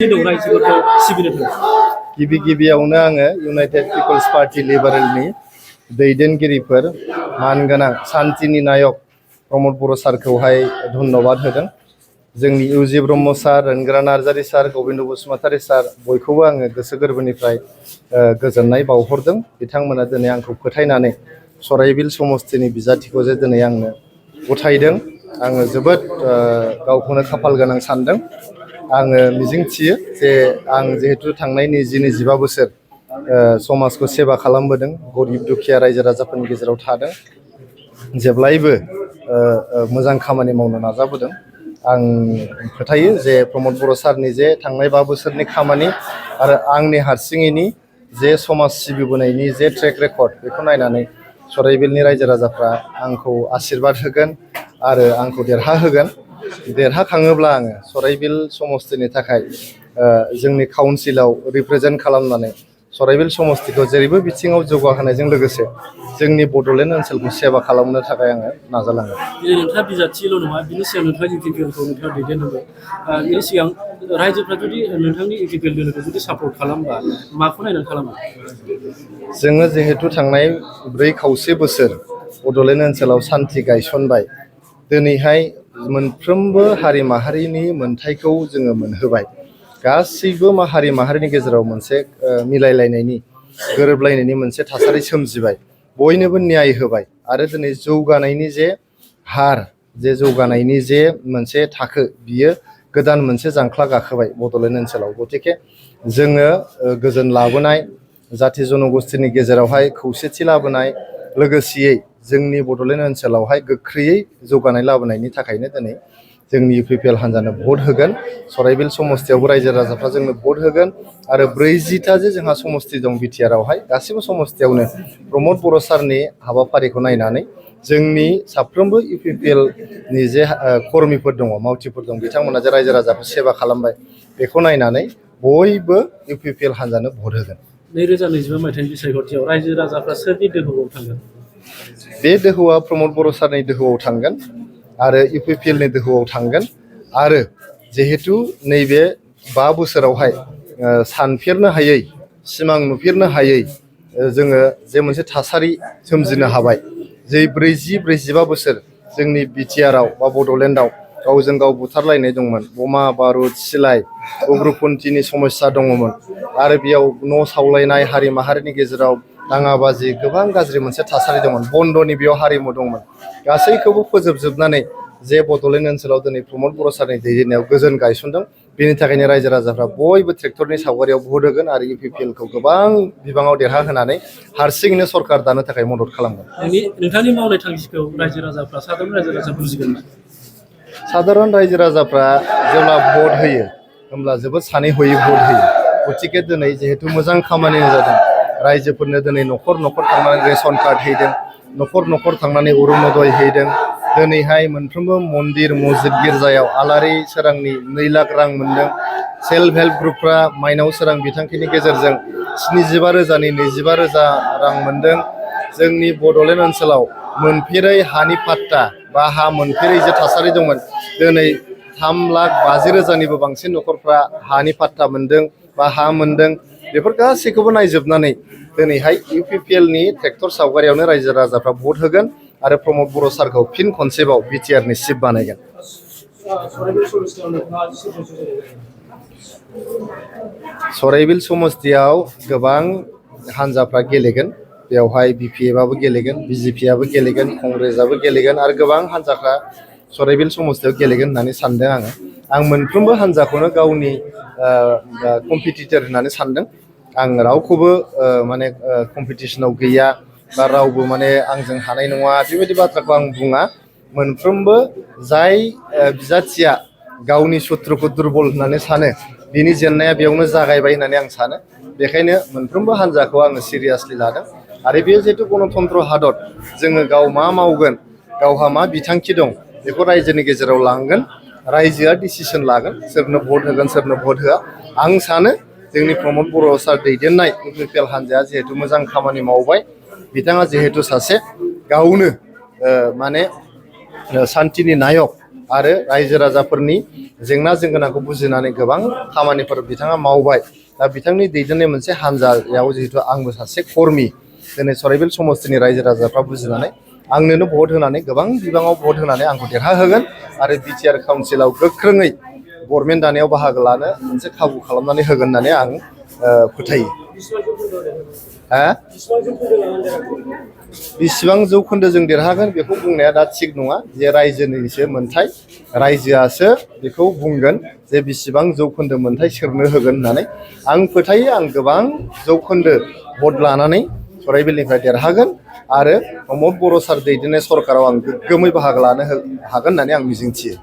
गिबि गिबियावनो आङो इउनाइटेड पिपल्स पार्टी लिबारेलनि दैदेनगिरिफोर मानगोनां सान्थिनि नायक प्रमद बर' सारखौहाय धन्यबाद होदों। जोंनि इउजि ब्रह्म सार, रोनग्रा नार्जारि सार, गबिन्द बसुमतारी सार बयखौबो आङो गोसो गोरबोनिफ्राय गोजोननाय बावहरदों। बिथांमोना दिनै आंखौ फोथायनानै सराइबिल समस्तिनि बिजाथिखौ जे दिनै आंनो गथायदों, आङो जोबोद गावखौनो खाफाल गोनां सानदों। आङो मिजिंथियो जे आं जिहेतु थांनाय 20-25 बोसोर समाजखौ सेवा खालामबोदों, गरिब दुखिया रायजो राजाफोरनि गेजेराव थादों, जेब्लायबो मोजां खामानि मावनो नाजाबोदों। आं फोथायो जे प्रमद बर' सारनि जे थांनाय 5 बोसोरनि खामानि आरो आंनि हारसिङैनि जे समाज सिबिबोनायनि जे ट्रेक रेकर्ड बेखौ नायनानै सराइबिलनि रायजो राजाफ्रा आंखौ आशीर्बाद होगोन आरो आंखौ देरहाहोगोन। देरहाखाङोब्ला आङो सराइबिल समस्तिनि थाखाय जोंनि काउन्सिलाव रिप्रेजेन्ट खालामनानै सराइबिल समस्तिखौ जेरैबो बिथिङाव जौगाहोनायजों लोगोसे जोंनि बड'लेण्ड ओनसोलखौ सेवा खालामनो थाखाय आङो नाजालांगोन। नोंथाङा बिजाथिल' नङा, बिनि सिगां नोंथाङा इउपिपिएलखौ नोंथाङा दैदेननांगौ। बिनि सिगां रायजोफ्रा जुदि नोंथांनि इउपिपिएल दोलोखौ जुदि सापर्ट खालामबा माखौ नायनानै खालामो? जोङो जिहेतु थांनाय 4 बोसोर बड'लेण्ड ओनसोलाव सान्थि गायसनबाय, दिनैहाय मोनफ्रोमबो हारि माहारिनि मोनथायखौ जोङो मोनहोबाय। गासैबो हारि माहारिनि गेजेराव मोनसे मिलायलायनायनि गोरोबलायनायनि मोनसे थासारि सोमजिबाय, बयनोबो न्याय होबाय आरो दिनै जौगानायनि जे हार, जे जौगानायनि जे मोनसे थाखो, बियो गोदान मोनसे जांख्ला गाखोबाय बड'लेण्ड ओनसोलाव। गतिके जोङो गोजोन लाबोनाय, जाथि जनगोष्ठीनि गेजेरावहाय खौसेथि लाबोनाय, लोगोसेयै जोंनि बड'लेण्ड ओनसोलावहाय गोख्रैयै जौगानाय लाबोनायनि थाखायनो दिनै जोंनि इउपिपिएल हान्जानो भट होगोन। सराइबिल समस्तियावबो रायजो राजाफ्रा जोंनो भट होगोन आरो 40टा जे जोंहा समस्ति दं बिटिआरआवहाय, गासिबो समस्तियावनो प्रमद बर' सारनि हाबाफारिखौ नायनानै जोंनि साफ्रोमबो इउपिपिएलनि जे कर्मिफोर दङ, मावथिफोर दं, बिथांमोना जे रायजो राजाखौ सेवा खालामबाय, बेखौ नायनानै बयबो इउपिपिएल हान्जानो भट होगोन। 2025 मायथाइनि बिसायख'थियाव रायजो राजाफ्रा सोरनि दोहौआव थांगोन? बे दोहौआ प्रमद बर' सारनि दोहौआव थांगोन आरो इउपिपिएलनि दोहौआव थांगोन। आरो जिहेतु नैबे 5 बोसोरावहाय सानफेरनो हायै, सिमां नुफेरनो हायै जोङो जे मोनसे थासारि सोमजिनो हाबाय, जे 40-45 बोसोर जोंनि बिटिआरआव बा बड'लेण्डआव गावजों गाव बुथारलायनाय दंमोन, बमा बारुद सिलाइ उग्रपन्थिनि समस्या दङमोन आरो बेयाव न' सावलायनाय, हारि माहारिनि गेजेराव दाङाबाजि, गोबां गाज्रि मोनसे थासारि दंमोन, बन्द'नि बेयाव हारिमु दंमोन। गासैखौबो फोजोबजोबनानै जे बड'लेण्ड ओनसोलाव दिनै प्रमद बर' सारनि दैदेननायाव गोजोन गायसनदों, बेनि थाखायनो रायजो राजाफ्रा बयबो ट्रेक्टरनि सावगारियाव भट होगोन आरो इउपिपिएलखौ गोबां बिबाङाव देरहाहोनानै हारसिङैनो सरकार दानो थाखाय मदद खालामगोन। नोंथांनि मावनाय थांखिखौ रायजो राजाफ्रा, साधारन रायजो राजा बुजिगोन ना? साधारन रायजो राजाफ्रा जेब्ला भट होयो होमब्ला जोबोद सानै हयै भट होयो। गतिके दिनै जिहेतु मोजां खामानि जादों, रायजोफोरनो दिनै न'खर न'खर थांनानै रेशन कार्ड हैदों, न'खर न'खर थांनानै अरुण'दय हैदों, दिनैहाय मोनफ्रोमबो मन्दिर मस्जिद गिर्जायाव आलारि सोरांनि 2 लाख रां मोन्दों। सेल्फ हेल्प ग्रुपफ्रा माइनाव सोरां बिथांखिनि गेजेरजों 75,000नि 25,000 रां मोन्दों। जोंनि बड'लेण्ड ओनसोलाव मोनफेरै हानि पाट्टा बा हा मोनफेरै जे थासारि दंमोन, दिनै 3,50,000निबो बांसिन न'खरफ्रा हानि पाट्टा मोन्दों बा हा मोन्दों। बेफोर गासैखौबो नायजोबनानै दिनैहाय इउपिपिएलनि ट्रेक्टर सावगारियावनो रायजो राजाफ्रा भट होगोन आरो प्रमद बर' सारखौ फिन खनसेबाव बिटिआरनि चिफ बानायगोन। सराइबिल समस्तियाव गोबां हान्जाफ्रा गेलेगोन, बेवहाय बिपिएफआबो गेलेगोन, बिजेपिआबो गेलेगोन, कंग्रेसआबो गेलेगोन आरो गोबां हान्जाफ्रा सराइबिल समस्तियाव गेलेगोन होननानै सानदों आङो। आं मोनफ्रोमबो हान्जाखौनो गावनि कम्पिटिटर होननानै सानदों। आं रावखौबो माने कम्पिटिसनाव गैया बा रावबो माने आंजों हानाय नङा बेबायदि बाथ्राखौ आं बुङा। मोनफ्रोमबो जाय बिजाथिया गावनि सुथ्रुखौ दुरबल होननानै सानो, बिनि जेननाया बेयावनो जागायबाय होननानै आं सानो। बेखायनो मोनफ्रोमबो हान्जाखौ आङो सिरियासलि लादों आरो बेयो जिहेतु गणतन्त्र हादर, जोङो गाव मा मावगोन, गावहा मा बिथांखि दं, बेखौ रायजोनि गेजेराव लांगोन, रायजोआ डिसिसन लागोन सोरनो भट होगोन सोरनो भट होआ। आं सानो जोंनि प्रमद बर' सार दैदेननाय इउपिपिएल हान्जाया जिहेतु मोजां खामानि मावबाय, बिथाङा जिहेतु सासे गावनो माने सान्थिनि नायक, आरो रायजो राजाफोरनि जेंना जेंगोनाखौ बुजिनानै गोबां खामानिफोर बिथाङा मावबाय दा बिथांनि दैदेननाय मोनसे हान्जायाव जिहेतु आंबो सासे कर्मि दिनै सराइबिल समस्तिनि रायजो राजाफ्रा बुजिनानै आंनोनो भट होनानै गोबां बिबाङाव भट होनानै आंखौ देरहाहोगोन आरो बिटिआर काउन्सिलाव गोख्रोङै गभर्नमेन्ट दानायाव बाहागो लानो मोनसे खाबु खालामनानै होगोन होननानै आं फोथायो। बिसिबां जौखोन्दो जों देरहागोन बेखौ बुंनाया दा थिग नङा जे रायजोनिसो मोन्थाय रायजोआसो बेखौ बुंगोन जे बिसिबां जौखोन्दो मोन्थाय सोरनो होगोन होननानै आं फोथायो आं गोबां जौखोन्दो भट लानानै सराइबिलनिफ्राय देरहागोन आरो प्रमद बर' सार दैदेननाय सरकाराव आं गोग्गोमै बाहागो लानो हागोन होननानै आं मिजिंथियो।